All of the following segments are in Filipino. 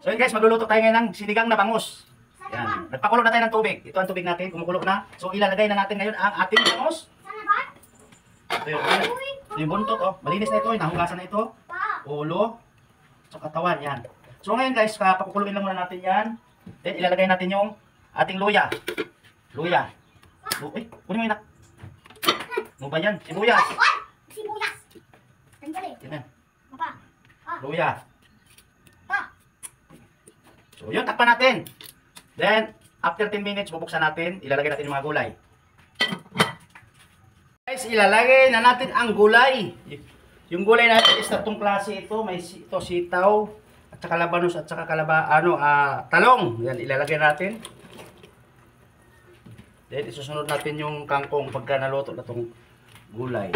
So yun guys, magluluto tayo ngayon ng sinigang na bangus. Yan. Nagpakulo na tayo ng tubig. Ito ang tubig natin, kumukulo na. So ilalagay na natin ngayon ang ating bangus. Ito yung buntot, oh. Malinis na ito, nahugasan na ito. Ulo, sa katawan, yan. So ngayon guys, papakuluin lang muna natin yan. Then ilalagay natin yung ating luya. Luya. Uy, kunin mo yun. Ano ba yan? Sibuyas. Sibuyas. Yan. Luya. So yun, takpan natin. Then, after 10 minutes, bubuksan natin. Ilalagay natin yung mga gulay. Guys, ilalagay na natin ang gulay. Yung gulay natin is tatlong klase ito. May ito sitaw, at saka labanos, at saka talong. Yan, ilalagay natin. Then, isusunod natin yung kangkong pagka naluto na itong gulay.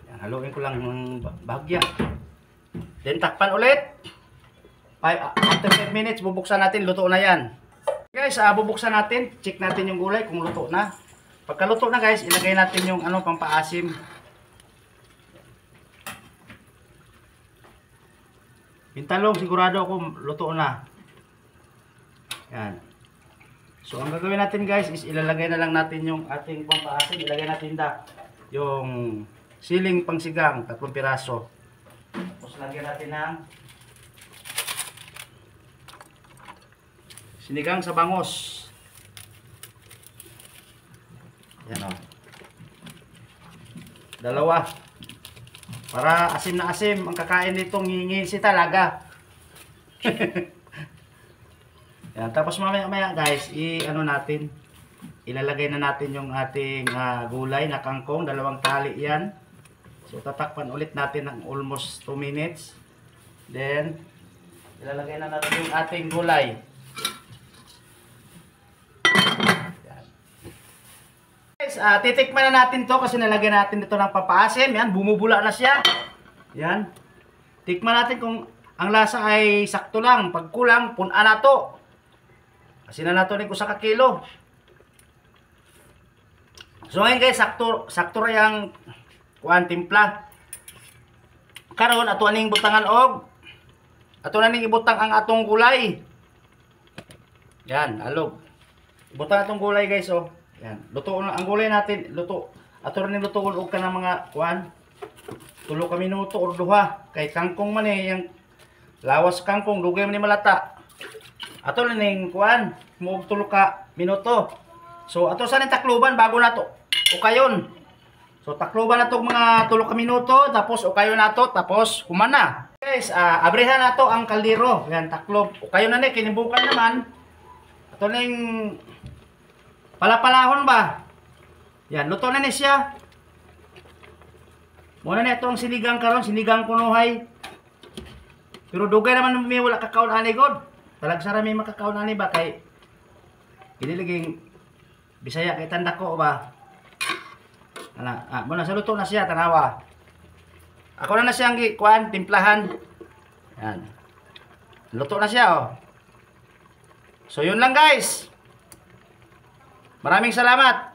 Yan, haluin ko lang ng bahagya. Then, takpan ulit. After 5 minutes, bubuksan natin, luto na yan. Guys, bubuksan natin, check natin yung gulay kung luto na. Pagka luto na guys, ilagay natin yung pampaasim. Yung talong, sigurado ako luto na. Yan. So, ang gagawin natin guys, is ilalagay na lang natin yung ating pampaasim. Ilagay natin yung siling pangsigang, 3 piraso. Tapos lagyan natin ng sinigang sa bangus. Yan o. 2. Para asim na asim ang kakain nitong ngingisi talaga. Yan. Tapos mamaya guys, ilalagay na natin yung ating gulay na kangkong. 2 tali yan. So tatakpan ulit natin ng almost 2 minutes. Then, ilalagay na natin yung ating gulay. Titikman na natin to kasi nalagyan natin dito ng papaasim. Yan, bumubula na siya. Yan. Tikman natin kung ang lasa ay sakto lang. Pag kulang, puna na to. Kasi na nato ni ko sa kakilo. So ngayon guys, sakto rin ang timpla. Karon ato aning butangan ato na ning ibutang ang atong gulay. Yan, alog. Ibutang atong gulay guys, oh. Yan, luto ang gulay natin, luto. Ato rin lutoon og ka ng mga 3 ka minuto or 2 kay kangkong man yung lawas kangkong dugay man ni malata. Ato rin mo 3 ka minuto. So ato sa takluban bago nato ukayon. So takluban nato mga 3 ka minuto tapos ukayon nato tapos human na. Guys, abrihan nato ang kaldero. Yan, taklob. Ukayon na ni kinibukan naman. Ato ning palapalahon ba? Yan, luto na ni siya. Muna na itong sinigang karon, sinigang kunuhay. Pero dugay naman may wala kakaon ani god. Talagsara may makakaon ani ba kay kiniliging Bisaya kay tanda ko ba? Muna sa luto na siya tanawa. Ako na siyang timplahan. Yan. Luto na siya oh. So yun lang guys. Maraming salamat.